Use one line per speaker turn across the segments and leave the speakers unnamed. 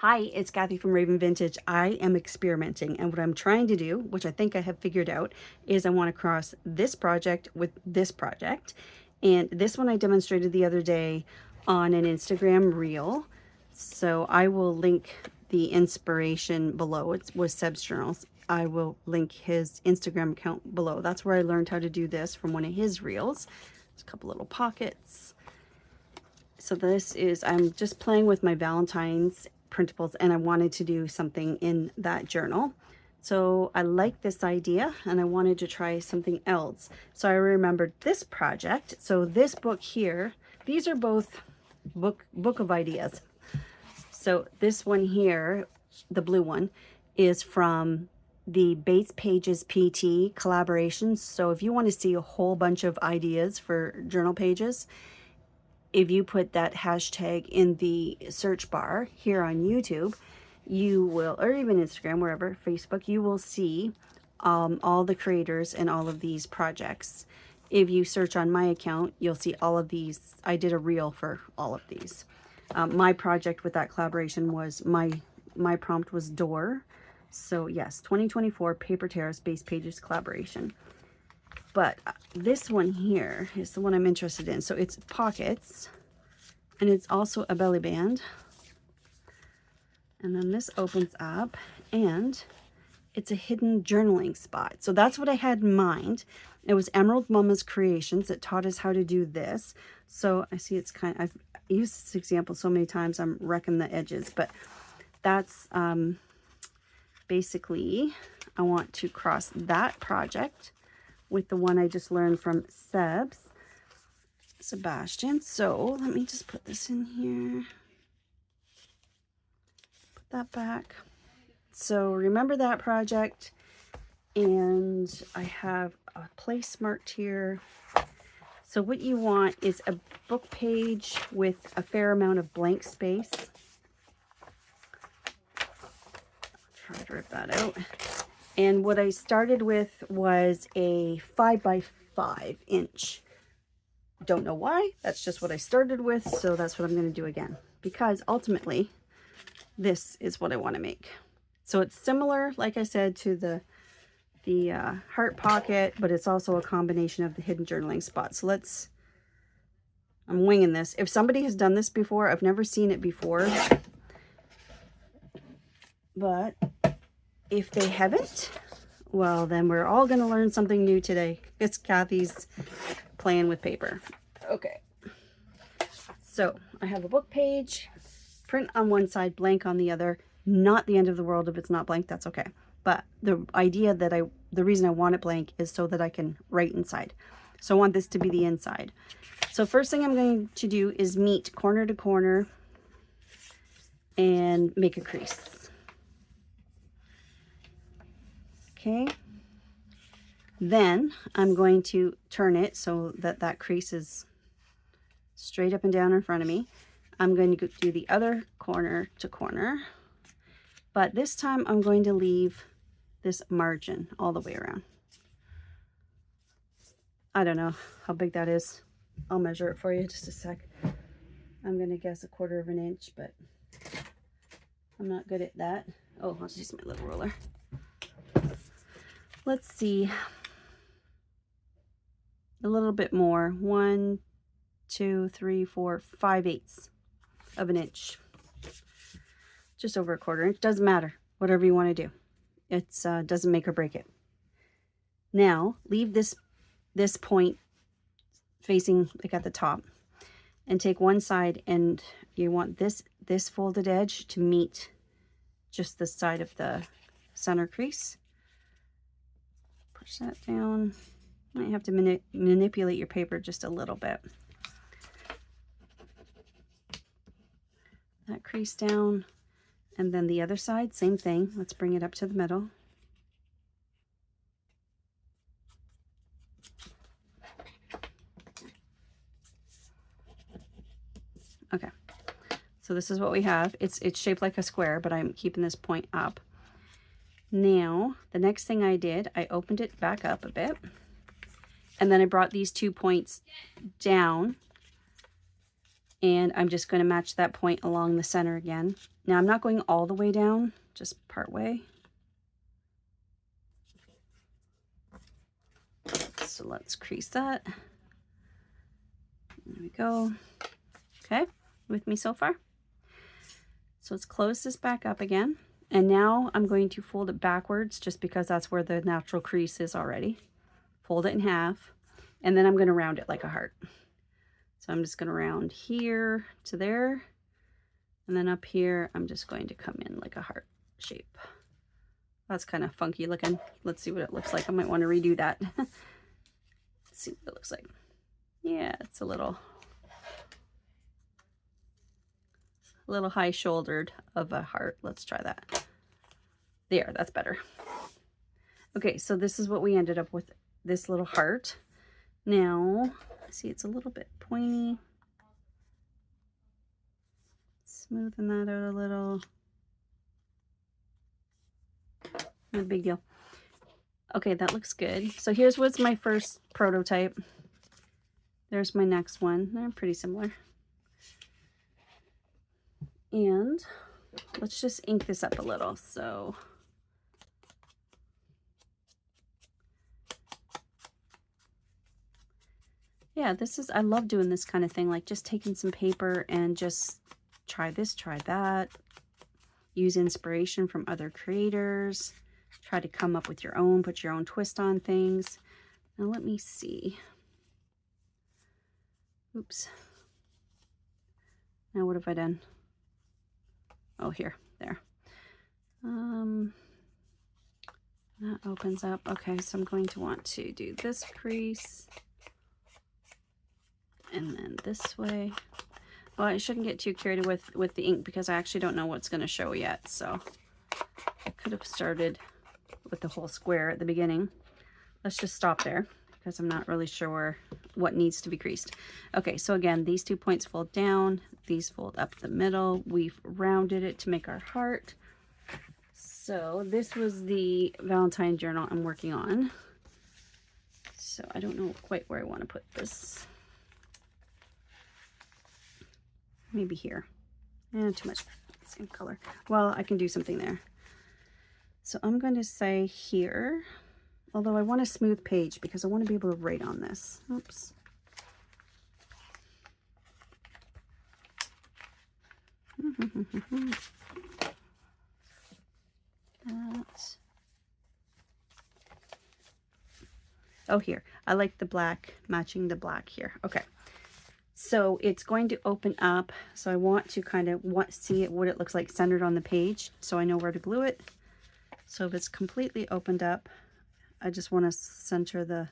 Hi, it's Kathy from Raven Vintage. I am experimenting, and what I'm trying to do, which I think I have figured out, is I want to cross this project with this project. And this one I demonstrated the other day on an Instagram reel. So I will link the inspiration below. It was Seb's journals. I will link his Instagram account below. That's where I learned how to do this, from one of his reels. There's a couple little pockets. So this is, I'm just playing with my Valentine's printables, and I wanted to do something in that journal. So I like this idea and I wanted to try something else. So I remembered this project. So this book here, these are both book of ideas. So this one here, the blue one, is from the Bates Pages PT collaborations. So if you want to see a whole bunch of ideas for journal pages, if you put that hashtag in the search bar here on YouTube, you will, or even Instagram, wherever, Facebook, you will see all the creators and all of these projects. If you search on my account, you'll see all of these. I did a reel for all of these. My project with that collaboration was, my prompt was door. So yes, 2024 Paper Terrace Base Pages collaboration. But this one here is the one I'm interested in. So it's pockets, and it's also a belly band. And then this opens up, and it's a hidden journaling spot. So that's what I had in mind. It was Emerald Mama's Creations that taught us how to do this. So I see it's kind of, I've used this example so many times, I'm wrecking the edges, but that's basically, I want to cross that project with the one I just learned from Sebastian. So let me just put this in here. Put that back. So remember that project. And I have a place marked here. So what you want is a book page with a fair amount of blank space. I'll try to rip that out. And what I started with was a 5x5 inch. Don't know why, that's just what I started with, so that's what I'm going to do again, because ultimately this is what I want to make. So it's similar, like I said, to the heart pocket, but it's also a combination of the hidden journaling spot. So I'm winging this. If somebody has done this before, I've never seen it before, but if they haven't, well, then we're all going to learn something new today. It's Kathy's playing with paper. Okay. So I have a book page, print on one side, blank on the other. Not the end of the world if it's not blank, that's okay. But the idea that the reason I want it blank is so that I can write inside. So I want this to be the inside. So first thing I'm going to do is meet corner to corner and make a crease. Okay. Then I'm going to turn it so that that crease is straight up and down in front of me. I'm going to do the other corner to corner, but this time I'm going to leave this margin all the way around. I don't know how big that is. I'll measure it for you just a sec. I'm going to guess 1/4 of an inch, but I'm not good at that. Oh, I'll just use my little ruler. Let's see. A little bit more. 1, 2, 3, 4, 5/8 of an inch. Just over 1/4 inch. Doesn't matter. Whatever you want to do. It doesn't make or break it. Now, leave this point facing like at the top, and take one side, and you want this folded edge to meet just the side of the center crease. Push that down. Might have to manipulate your paper just a little bit. That crease down, and then the other side, same thing. Let's bring it up to the middle. Okay, so this is what we have. It's shaped like a square, but I'm keeping this point up. Now, the next thing I did, I opened it back up a bit, and then I brought these 2 points down And I'm just going to match that point along the center again. Now I'm not going all the way down, just part way. So let's crease that. There we go. Okay, with me so far? So let's close this back up again. And now I'm going to fold it backwards just because that's where the natural crease is already. Fold it in half, and then I'm going to round it like a heart. So I'm just going to round here to there, and then up here I'm just going to come in like a heart shape. That's kind of funky looking. Let's see what it looks like. I might want to redo that. Let's see what it looks like. Yeah, it's a little high shouldered of a heart. Let's try that. There, that's better. Okay, so this is what we ended up with, this little heart. Now, see, it's a little bit pointy. Smoothing that out a little. No big deal. Okay, that looks good. So here's what's my first prototype. There's my next one. They're pretty similar. And let's just ink this up a little. So yeah, this is, I love doing this kind of thing, like just taking some paper and just try this, try that, use inspiration from other creators, try to come up with your own, put your own twist on things. Now let me see. Oops. Now what have I done? Oh, here, there. That opens up. Okay, so I'm going to want to do this crease. And then this way. Well, I shouldn't get too carried with the ink because I actually don't know what's going to show yet. So I could have started with the whole square at the beginning. Let's just stop there because I'm not really sure what needs to be creased. Okay, so again, these 2 points fold down. These fold up the middle. We've rounded it to make our heart. So this was the Valentine journal I'm working on. So I don't know quite where I want to put this. Maybe here. Too much same color. Well, I can do something there. So I'm going to say here, although I want a smooth page because I want to be able to write on this. Oops. That. Oh, here. I like the black, matching the black here. Okay. So it's going to open up. So I want to kind of see what it looks like centered on the page so I know where to glue it. So if it's completely opened up, I just want to center the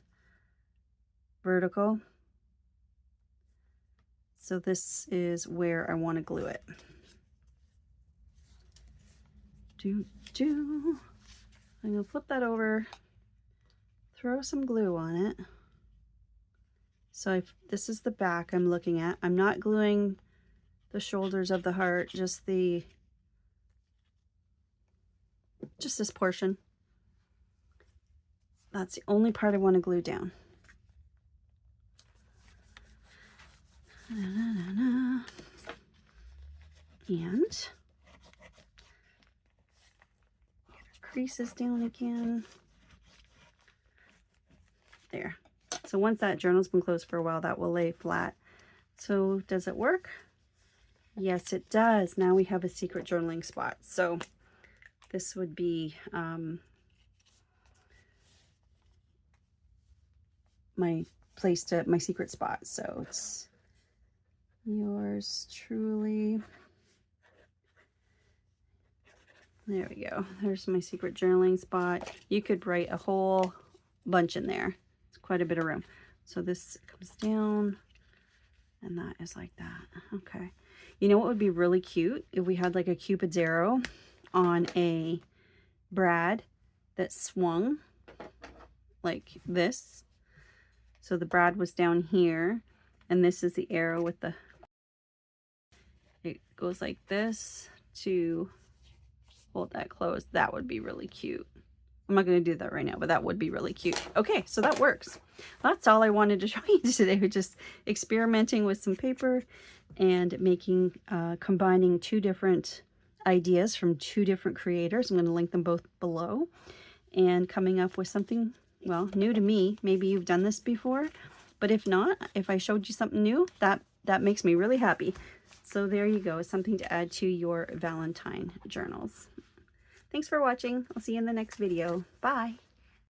vertical. So this is where I want to glue it. I'm going to flip that over, throw some glue on it. So this is the back I'm looking at. I'm not gluing the shoulders of the heart, just this portion. That's the only part I want to glue down. And get our creases down again. There. So once that journal's been closed for a while, that will lay flat. So does it work? Yes, it does. Now we have a secret journaling spot. So this would be my secret spot. So it's yours truly. There we go. There's my secret journaling spot. You could write a whole bunch in there. It's quite a bit of room. So this comes down and that is like that. Okay. You know what would be really cute? If we had like a Cupid's arrow on a brad that swung like this. So the brad was down here and this is the arrow with the, it goes like this to hold that closed. That would be really cute. I'm not going to do that right now, but that would be really cute. Okay, so that works. That's all I wanted to show you today. We're just experimenting with some paper and making, combining two different ideas from two different creators. I'm going to link them both below, and coming up with something, well, new to me. Maybe you've done this before, but if not, if I showed you something new, that makes me really happy. So there you go, something to add to your Valentine journals. Thanks for watching. I'll see you in the next video. Bye.